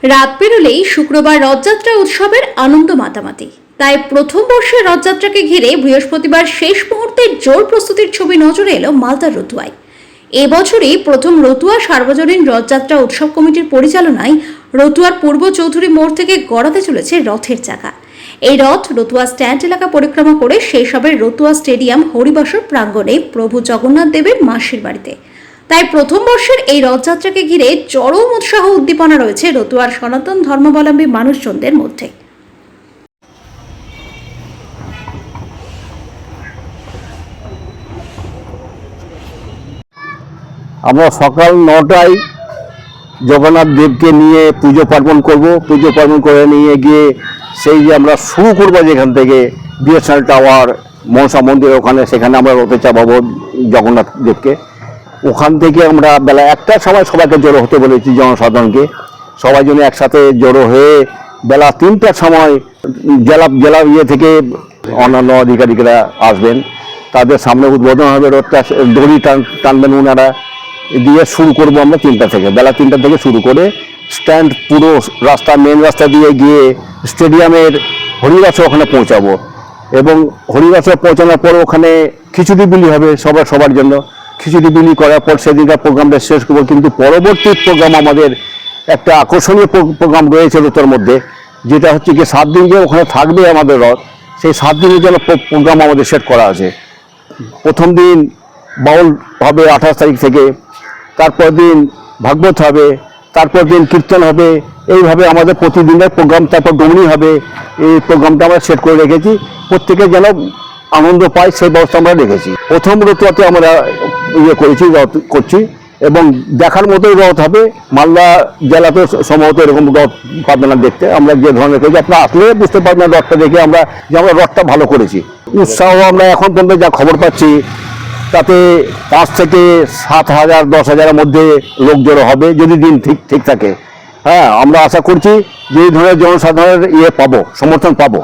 রাত পেরোলেই শুক্রবার রথযাত্রা উৎসবের আনন্দ মাতামাতি। তাই প্রথম বর্ষের রথযাত্রাকে ঘিরে বৃহস্পতিবার শেষ মুহূর্তের জোর প্রস্তুতির ছবি নজরে এলো মালদার রতুয়ায়। এবছরই প্রথম রতুয়া সার্বজনীন রথযাত্রা উৎসব কমিটির পরিচালনায় রতুয়ার পূর্ব চৌধুরী মোড় থেকে গড়াতে চলেছে রথের চাকা। এই রথ রতুয়া স্ট্যান্ড এলাকা পরিক্রমা করে শেষ হবে রতুয়া স্টেডিয়াম হরিবাসর প্রাঙ্গণে প্রভু জগন্নাথ দেবের মাসির বাড়িতে। তাই প্রথম বর্ষের এই রথযাত্রাকে ঘিরে চরম উৎসাহ উদ্দীপনা রয়েছে রতুয়ার সনাতন ধর্মাবলম্বী মানুষজনদের মধ্যে। আমরা সকাল 9টায় জগন্নাথ দেবকে নিয়ে পুজো পার্বণ করব। পুজো পার্বণ করে নিয়ে গিয়ে সেই যে আমরা শুরু করবো যেখান থেকে বিএসএনএল টাওয়ার মনসা মন্দির ওখানে, সেখানে আমরা রথে চাপাবো জগন্নাথ দেবকে। ওখান থেকে আমরা বেলা 1টার সময় সবাইকে জড়ো হতে বলেছি, জনসাধারণকে সবাই জন্য একসাথে জড়ো হয়ে বেলা 3টার সময় জেলা ইয়ে থেকে অন্যান্য আধিকারিকরা আসবেন, তাদের সামনে উদ্বোধন হবে। রথটা দড়ি টানবেন ওনারা, দিয়ে শুরু করবো আমরা 3টা থেকে। বেলা 3টা থেকে শুরু করে স্ট্যান্ড পুরো রাস্তা মেন রাস্তা দিয়ে গিয়ে স্টেডিয়ামের হরিবাসে ওখানে পৌঁছাবো। এবং হরিবাসে পৌঁছানোর পর ওখানে খিচুড়ি বিলি হবে সবার জন্য। খিচুড়ি বিলি করার পর সেদিনকার প্রোগ্রামটা শেষ করবো। কিন্তু পরবর্তী প্রোগ্রাম আমাদের একটা আকর্ষণীয় প্রোগ্রাম রয়েছে রথের মধ্যে, যেটা হচ্ছে কি 7 দিন যে ওখানে থাকবে আমাদের রথ, সেই 7 দিনের জন্য প্রোগ্রাম আমাদের সেট করা আছে। প্রথম দিন বাউল হবে 28 তারিখ থেকে, তারপর দিন ভাগবত হবে, তারপর দিন কীর্তন হবে। এইভাবে আমাদের প্রতিদিনের প্রোগ্রাম, তারপর ডুমনি হবে। এই প্রোগ্রামটা আমরা সেট করে রেখেছি, প্রত্যেকে যেন আনন্দ পায় সেই ব্যবস্থা আমরা রেখেছি। প্রথম রথতে আমরা রথ করছি এবং দেখার মতোই রথ হবে। মালদা জেলাতে সম্ভবত এরকম রথ পাবে না দেখতে। আমরা যে ধরনের করেছি, আপনারা আসলে বুঝতে পারবেন রথটা দেখে আমরা যে আমরা রথটা ভালো করেছি। উৎসাহ আমরা এখন পর্যন্ত যা খবর পাচ্ছি তাতে 5 থেকে 7,000 10,000-এর মধ্যে লোক জড়ো হবে যদি দিন ঠিক থাকে। হ্যাঁ, আমরা আশা করছি যে এই ধরনের জনসাধারণের পাবো, সমর্থন পাবো।